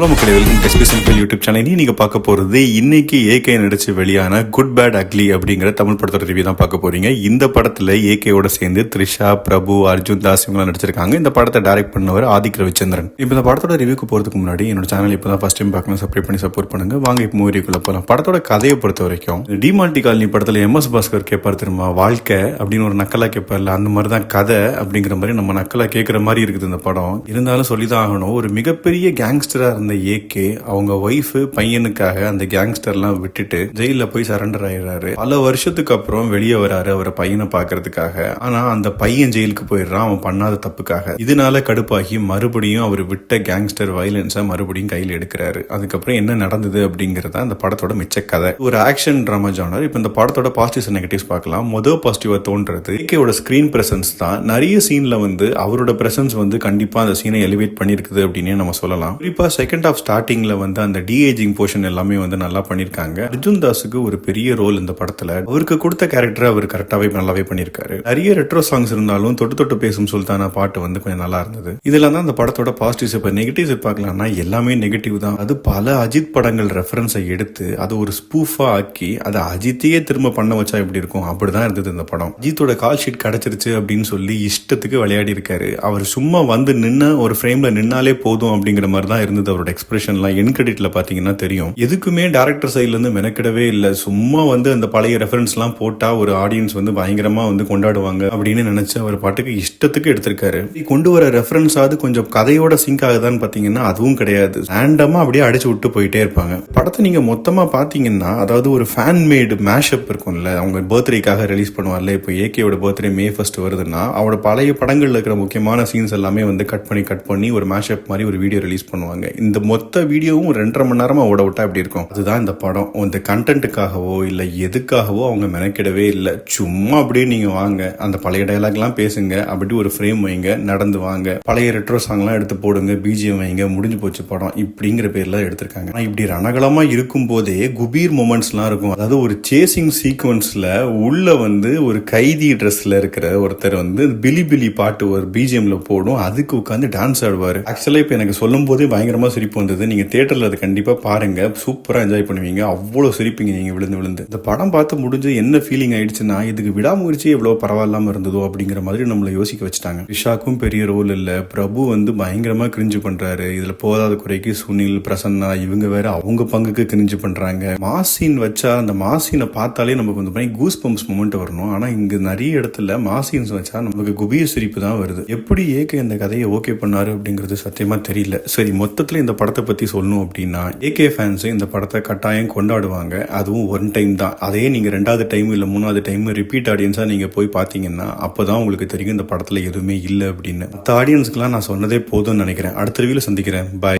Hello மக்களே, welcome to SP simple YouTube channel. நீங்க பார்க்க போறது இன்னைக்கு ஏகே நடிச்சு வெளியான குட் பேட் அக்லி அப்படிங்கிற தமிழ் படத்தோட ரிவ்யூ தான் பார்க்க போறீங்க. இந்த படத்துல ஏகேவோட சேர்ந்து த்ரிஷா, பிரபு, அர்ஜுன் தாஸ் இவங்களாம் நடிச்சிருக்காங்க. இந்த படத்தை டைரக்ட் பண்ணவர் ஆதிக் ரவிச்சந்திரன். இப்போ இந்த படத்தோட ரிவ்யூக்கு போறதுக்கு முன்னாடி என்னோட சேனல் இப்பதான் ஃபர்ஸ்ட் டைம் பார்க்கணும், சப்ஸ்கிரைப் பண்ணி சப்போர்ட் பண்ணுங்க. வாங்க இப்போ மூவிக்குள்ள போலாம். படத்தோட கதையை பொறுத்த வரைக்கும் டிமாண்டி காலனி படத்துல எம்எஸ் பாஸ்கர் கேட்பார் தெரியுமா, வாழ்க்கை அப்படின்னு ஒரு நக்கலா கேட்பார்ல, அந்த மாதிரி தான் கதை அப்படிங்கிற மாதிரி நம்ம நக்கலா கேட்கிற மாதிரி இருக்குது இந்த படம். இருந்தாலும் சொல்லிதான் ஆகணும், ஒரு மிகப்பெரிய கேங்ஸ்டரா இருந்த ஏகே அவங்க ஒய்ஃப் பையனுக்காக அந்த கேங்ஸ்டர்லாம் விட்டுட்டு ஜெயில போய் சரண்டர் ஆயிடுறாரு. பல வருஷத்துக்கு அப்புறம் வெளியே வராரு அவரை பையனை பாக்குறதுக்காக. ஆனா அந்த பையன் ஜெயிலுக்கு போயிடுறான் அவன் பண்ணாத தப்புக்காக. இதனால கடுப்பாகி மறுபடியும் அவர் விட்ட கேங்ஸ்டர் வயலன்ஸை மறுபடியும் கையில் எடுக்கிறாரு. அதுக்கப்புறம் என்ன நடந்தது அப்படிங்கறத அந்த படத்தோட மிச்ச கதை. ஒரு ஆக்ஷன் டிராமா ஜானர். இப்ப இந்த படத்தோட பாசிட்டிவ்ஸ் நெகட்டிவ்ஸ் பார்க்கலாம். முதல் பாசிட்டிவா தோன்றது ஏகேவோட ஸ்கிரீன் பிரசன்ஸ் தான். நிறைய சீன்ல அவரோட பிரசன்ஸ் கண்டிப்பா அந்த சீனை எலிவேட் பண்ணிருக்குது அப்படின்னு நம்ம சொல்லலாம். குறிப்பா செகண்ட் ஆஃப் ஸ்டார்டிங்ல அந்த டிஏஜிங் போர்ஷன் எல்லாமே நல்லா பண்ணிருக்காங்க. அர்ஜுன் தாஸுக்கு ஒரு பெரிய ரோல் இந்த படத்துல. அவருக்கு கொடுத்த கேரக்டர் அவர் கரெக்டாவே நல்லாவே பண்ணிருக்காரு. நிறைய ரெட்ரோ சாங்ஸ் இருந்தாலும் தொட்டு தொட்டு பேசும் சுல்தானா பாட்டு கொஞ்சம் நல்லா இருந்தது. இதெல்லாம் தான் இந்த படத்தோட பாசிட்டிவ்ஸ். இப்ப நெகட்டிவ்ஸ் பார்க்கலாம்னா எல்லாமே நெகட்டிவ் தான். அது பல அஜித் படங்கள் ரெஃபரன்ஸை எடுத்து அது ஒரு ஸ்பூஃபா ஆக்கி அதை அஜித்தையே திரும்ப பண்ண வச்சா எப்படி இருக்கும், அப்படிதான் இருந்தது இந்த படம். அஜித்தோட கால் ஷீட் கிடைச்சிருச்சு அப்படின்னு சொல்லி இஷ்டத்துக்கு விளையாடி இருக்காரு. அவர் சும்மா நின்ன ஒரு ஃப்ரேம்ல நின்னாலே போதும் அப்படிங்கிற மாதிரி தான் இருந்தது அவரோட எக்ஸ்பிரஷன்லாம். என் கிரெடிட்ல பாத்தீங்கன்னா தெரியும். எதுக்குமே டைரக்டர் சைட்ல இருந்து மெனக்கிடவே இல்ல. சும்மா அந்த பழைய ரெஃபரன்ஸ் எல்லாம் போட்டா ஒரு ஆடியன்ஸ் பயங்கரமா கொண்டாடுவாங்க அப்படின்னு நினைச்சு அவர் பாட்டுக்கு இஷ்டத்துக்கு எடுத்திருக்காரு. கொண்டு வர ரெஃபரன்ஸ் ஆகுது கொஞ்சம் கதையோட சிங்க் ஆகுதான்னு பாத்தீங்கன்னா அதுவும் கிடையாது. ரேண்டமா அப்படியே அடிச்சு விட்டு போயிட்டே இருப்பாங்க. படத்தை நீங்க மொத்தமா பாத்தீங்கன்னா அதாவது ஒரு ஃபேன் மேடு மேஷப் இருக்கும்ல, அவங்க பர்த்டேக்காக ரிலீஸ் பண்ணுவார்ல. இப்போ ஏகேவோட பர்த்டே May 1 வருதுன்னா அவரோட பழைய படங்கள்ல இருக்கிற முக்கியமான சீன்ஸ் எல்லாமே கட் பண்ணி ஒரு மேஷப் மாதிரி ஒரு வீடியோ ரிலீஸ் பண்ணுவாங்க. இந்த மொத்த வீடியோவும் 2.5 மணி நேரமா ஓட விட்டா அப்படி இருக்கும். அதுதான் இந்த படம். இந்த கண்டென்ட்டுக்காகவோ இல்ல எதுக்காகவோ அவங்க மெனக்கிடவே இல்லை. சும்மா அப்படியே நீங்க வாங்க, அந்த பழைய டயலாக் எல்லாம் பேசுங்க, அப்படி ஒரு ஃப்ரேம் வைங்க, நடந்து வாங்க, பழைய ரெட்ரோ சாங் எல்லாம் எடுத்து போடுங்க, பிஜிஎம் வைங்க, முடிஞ்சு போச்சு படம் இப்படிங்கிற பேர்ல எடுத்திருக்காங்க. இப்படி ரணகலமா இருக்கும் போதே குபீர் மொமெண்ட்ஸ் எல்லாம் இருக்கும். அதாவது ஒரு சேசிங் சீக்வன்ஸ்ல உள்ள ஒரு கைதி ட்ரெஸ்ல இருக்கிற ஒருத்தர் பிலி பிலி பாட்டு ஒரு பிஜிஎம்ல போடும், அதுக்கு உட்காந்து டான்ஸ் ஆடுவாரு. ஆக்சுவலா இப்ப எனக்கு சொல்லும் போதே பயங்கரமா சிரிப்பு வந்தது. நீங்க தியேட்டர்ல அதை கண்டிப்பா பாருங்க, சூப்பரா என்ஜாய் பண்ணுவீங்க. அவ்வளவு சிரிப்பீங்க நீங்க விழுந்து. இந்த படம் பார்த்து முடிஞ்சு என்ன ஃபீலிங் ஆயிடுச்சுன்னா, இதுக்கு விடாமுயற்சி எவ்வளவு பரவாயில்லாம இருந்ததோ அப்படிங்கிற மாதிரி நம்மளை யோசிக்க வச்சுட்டாங்க. ரிஷாக்கும் பெரிய ரோல் இல்ல, பிரபு பயங்கரமா கிரிஞ்சு பண்றாரு. இதுல போதாத குறைக்கு சுனில், பிரசன்னா இவங்க வேற அவங்க பங்குக்கு கிரிஞ்சு பண்றாங்க. மாசீன் வச்சா அந்த மாசீனை பார்த்தாலே நமக்கு கூஸ் பம்ப்ஸ் மொமெண்ட் வரணும். ஆனா இங்க நிறைய இடத்துல மாசீன்ஸ் வச்சா நமக்கு குபீர் சிரிப்பு தான் வருது. எப்படி ஏகே இந்த கதையை ஓகே பண்ணாரு அப்படிங்கிறது சத்தியமா தெரியல. சரி, மொத்தத்துல இந்த படத்தை பத்தி சொல்லணும் அப்படின்னா ஏகே ஃபேன்ஸ் இந்த படத்தை கட்டாயம் கொண்டாடுவாங்க. அதுவும் ஒன் டைம் தான். அதே நீங்க 2வது டைம் இல்ல 3வது டைம் ரிப்பீட் ஆடியன்ஸா நீங்க போய் பாத்தீங்கன்னா அப்பதான் உங்களுக்கு தெரியும் இந்த படத்துல எதுவுமே இல்லை அப்படின்னு. மற்ற ஆடியன்ஸ்க்குலாம் நான் சொன்னதே போதும்னு நினைக்கிறேன். அடுத்த ரிவ்யூல சந்திக்கிறேன். பாய்.